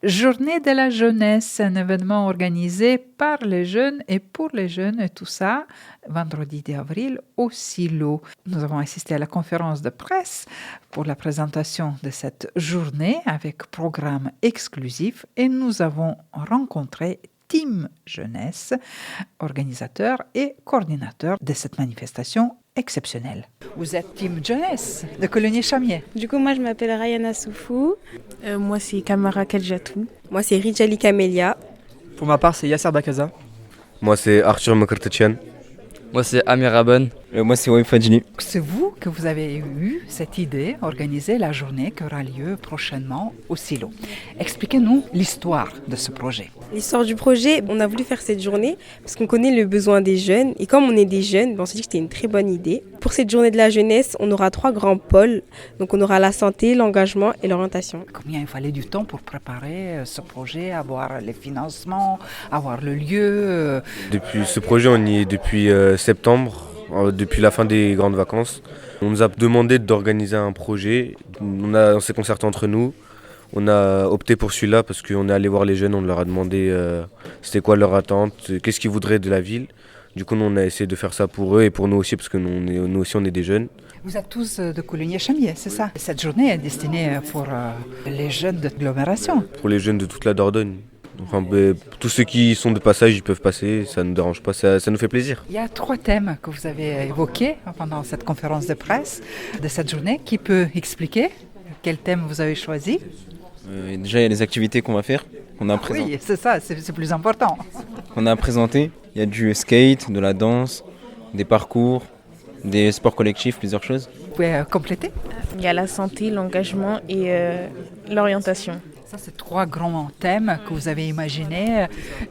Journée de la jeunesse, un événement organisé par les jeunes et pour les jeunes, et tout ça, vendredi 10 avril au Silo. Nous avons assisté à la conférence de presse pour la présentation de cette journée avec programme exclusif et nous avons rencontré Team Jeunesse, organisateur et coordinateur de cette manifestation exceptionnelle. Vous êtes Team Jeunesse de Coligny-Chamier. Du coup, moi, je m'appelle Rayana Soufou. Moi, c'est Kamara Kedjatou. Moi, c'est Rijali Kamelia. Pour ma part, c'est Yasser Bakaza. Moi, c'est Arthur Mokartetian. Moi, c'est Amir Aben. Moi, c'est Waïf Fadjini. C'est vous que vous avez eu cette idée d'organiser la journée qui aura lieu prochainement au Silo. Expliquez-nous l'histoire de ce projet. L'histoire du projet, on a voulu faire cette journée parce qu'on connaît le besoin des jeunes. Et comme on est des jeunes, on s'est dit que c'était une très bonne idée. Pour cette journée de la jeunesse, on aura 3 grands pôles. Donc on aura la santé, l'engagement et l'orientation. Combien il fallait du temps pour préparer ce projet, avoir les financements, avoir le lieu Depuis ce projet, on y est depuis septembre, depuis la fin des grandes vacances. On nous a demandé d'organiser un projet. On s'est concerté entre nous. On a opté pour celui-là parce qu'on est allé voir les jeunes, on leur a demandé c'était quoi leur attente, qu'est-ce qu'ils voudraient de la ville. Du coup, nous, on a essayé de faire ça pour eux et pour nous aussi parce que nous aussi, on est des jeunes. Vous êtes tous de Coligny-Chamier, c'est ça? Cette journée est destinée pour les jeunes d'agglomération. Pour les jeunes de toute la Dordogne. Enfin, tous ceux qui sont de passage, ils peuvent passer, ça ne nous dérange pas, ça nous fait plaisir. Il y a 3 thèmes que vous avez évoqués pendant cette conférence de presse de cette journée. Qui peut expliquer quel thème vous avez choisi? Déjà, il y a les activités qu'on va faire, qu'on a présentées. Oui, c'est ça, c'est plus important. On a présenté. Il y a du skate, de la danse, des parcours, des sports collectifs, plusieurs choses. Vous pouvez compléter? Il y a la santé, l'engagement et l'orientation. Ça, c'est 3 grands thèmes que vous avez imaginés.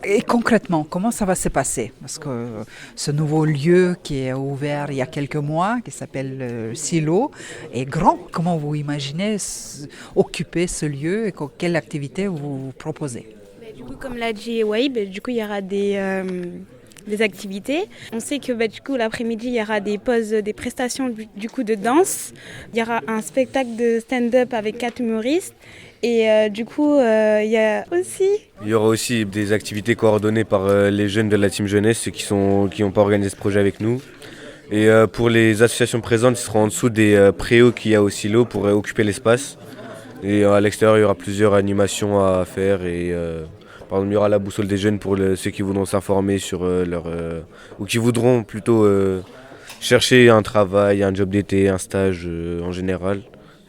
Et concrètement, comment ça va se passer? Parce que ce nouveau lieu qui est ouvert il y a quelques mois, qui s'appelle Silo, est grand. Comment vous imaginez occuper ce lieu et quelle activité vous proposez? Du coup, comme l'a dit Waïb, du coup, il y aura des activités. On sait que du coup, l'après-midi, il y aura des pauses, des prestations du coup de danse. Il y aura un spectacle de stand-up avec 4 humoristes. Et du coup, il y a aussi... Il y aura aussi des activités coordonnées par les jeunes de la team jeunesse, ceux qui n'ont pas organisé ce projet avec nous. Et pour les associations présentes, ils seront en dessous des préaux qu'il y a au Silo pour occuper l'espace. Et à l'extérieur, il y aura plusieurs animations à faire. Et, par exemple, il y aura la boussole des jeunes pour ceux qui voudront s'informer sur ou qui voudront plutôt chercher un travail, un job d'été, un stage en général.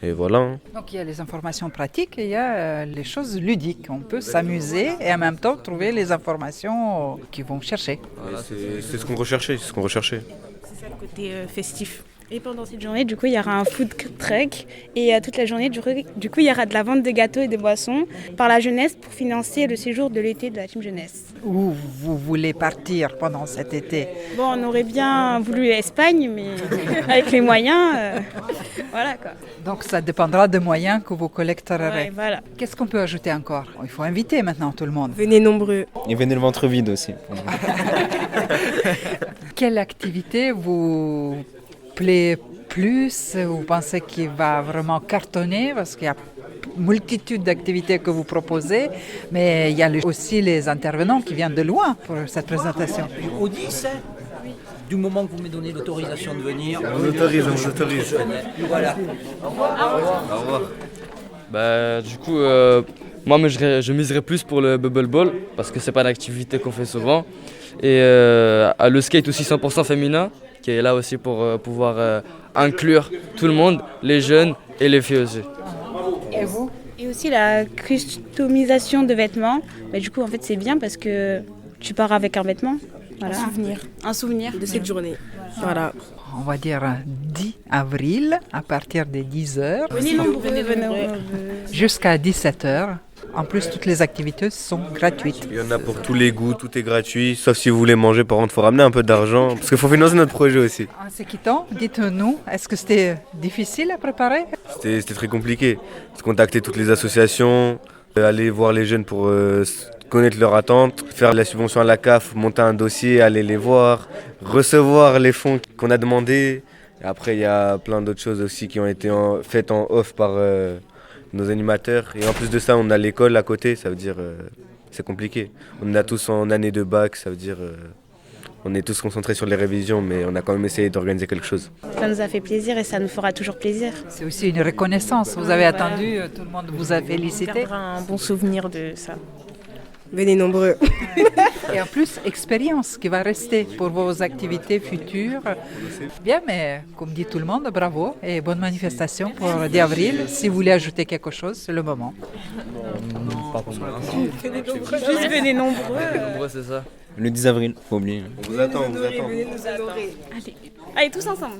Et voilà. Donc il y a les informations pratiques et il y a les choses ludiques. On peut s'amuser et en même temps trouver les informations qu'ils vont chercher. Voilà, c'est ce qu'on recherchait, C'est ça le côté festif. Et pendant cette journée, du coup, il y aura un food truck et toute la journée, du coup, il y aura de la vente de gâteaux et de boissons par la jeunesse pour financer le séjour de l'été de la team jeunesse. Où vous voulez partir pendant cet été? Bon, on aurait bien voulu l'Espagne, mais avec les moyens, voilà quoi. Donc ça dépendra des moyens que vous collecterez. Ouais, voilà. Qu'est-ce qu'on peut ajouter encore? Il faut inviter maintenant tout le monde. Venez nombreux. Et venez le ventre vide aussi. Quelle activité vous plaît plus? Vous pensez qu'il va vraiment cartonner? Parce qu'il y a multitude d'activités que vous proposez, mais il y a aussi les intervenants qui viennent de loin pour cette présentation. Au 10, du moment que vous me donnez l'autorisation de venir. On autorise. Voilà. Au revoir. Du coup, moi je miserais plus pour le bubble ball parce que c'est pas une activité qu'on fait souvent. Et le skate aussi 100% féminin qui est là aussi pour pouvoir inclure tout le monde, les jeunes et les filles aussi. Et vous? Et aussi la customisation de vêtements. Du coup, en fait, c'est bien parce que tu pars avec un vêtement. Voilà. Un souvenir De cette journée. Voilà. On va dire 10 avril à partir de 10h Venez nombreux. jusqu'à 17h. En plus, toutes les activités sont gratuites. Il y en a pour tous les goûts, tout est gratuit, sauf si vous voulez manger, par contre, il faut ramener un peu d'argent, parce qu'il faut financer notre projet aussi. En se quittant, dites-nous, est-ce que c'était difficile à préparer? C'était très compliqué, contacter toutes les associations, aller voir les jeunes pour connaître leurs attentes, faire la subvention à la CAF, monter un dossier, aller les voir, recevoir les fonds qu'on a demandés. Et après, il y a plein d'autres choses aussi qui ont été faites en off nos animateurs. Et en plus de ça, on a l'école à côté, ça veut dire c'est compliqué. On est tous en année de bac, ça veut dire on est tous concentrés sur les révisions, mais on a quand même essayé d'organiser quelque chose. Ça nous a fait plaisir et ça nous fera toujours plaisir. C'est aussi une reconnaissance. Vous avez attendu, tout le monde vous a On félicité. gardera un bon souvenir de ça. Venez nombreux. Et en plus, expérience qui va rester pour vos activités futures. Bien, mais comme dit tout le monde, bravo et bonne manifestation pour 10 avril. Si vous voulez ajouter quelque chose, c'est le moment. Pas pour moi. Juste venez nombreux. Nombreux, c'est ça. Le 10 avril, faut oublier. On vous attend, on vous attend. Allez, tous ensemble.